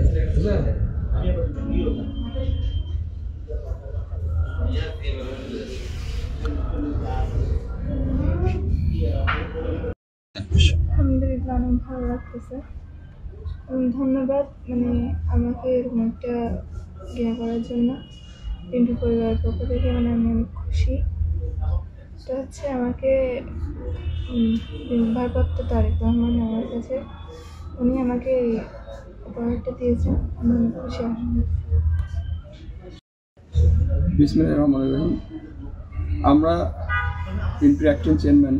আলহামদুলিল্লাহ, অনেক ভালো লাগতেছে এবং ধন্যবাদ আমাকে এরকম একটা করার জন্য পিন্টু পরিবারের পক্ষ থেকে আমি অনেক খুশি। এটা হচ্ছে আমাকে ভারপ্রাপ্ত তারেক রহমান আমার কাছে, উনি আমাকে এই উপহারটা দিয়েছেন, আমি অনেক খুশি। বিসমিল্লাহির রহমানির রহিম। আমরা পিন্টুর অ্যাক্টিং চেয়ারম্যান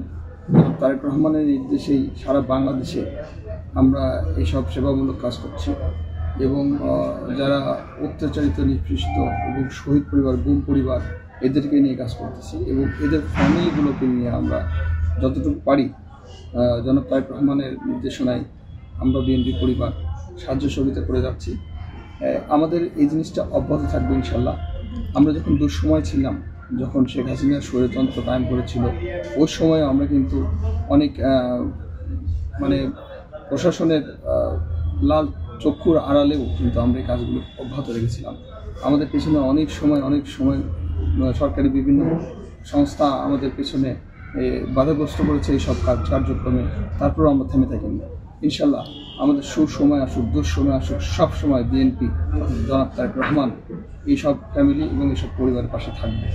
তারেক রহমানের নির্দেশেই সারা বাংলাদেশে আমরা এইসব সেবামূলক কাজ করছি এবং যারা অত্যাচারিত, নিপীড়িত এবং শহীদ পরিবার, গুম পরিবার, এদেরকে নিয়ে কাজ করতেছি এবং এদের ফ্যামিলিগুলোকে নিয়ে আমরা যতটুকু পারি জনাব তারেক রহমানের নির্দেশনায় আমরা বিএনপি পরিবার সাহায্য সহযোগিতা করে যাচ্ছি। আমাদের এই জিনিসটা অব্যাহত থাকবে ইনশাল্লাহ। আমরা যখন দুঃসময় ছিলাম, যখন শেখ হাসিনা স্বৈরতন্ত্র কায়েম করেছিল, ওই সময় আমরা কিন্তু অনেক প্রশাসনের লাল চক্ষুর আড়ালেও কিন্তু আমরা এই কাজগুলো অব্যাহত রেখেছিলাম। আমাদের পেছনে অনেক সময় সরকারি বিভিন্ন সংস্থা আমাদের পেছনে বাধাগ্রস্ত করেছে এই সব কার্যক্রমে, তারপরেও আমরা থেমে থাকিনি। ইনশাল্লাহ আমাদের সুসময় আসুক, দুঃসময় আসুক, সব সময় বিএনপি জনাব তারেক রহমান এইসব ফ্যামিলি এবং এইসব পরিবারের পাশে থাকবে।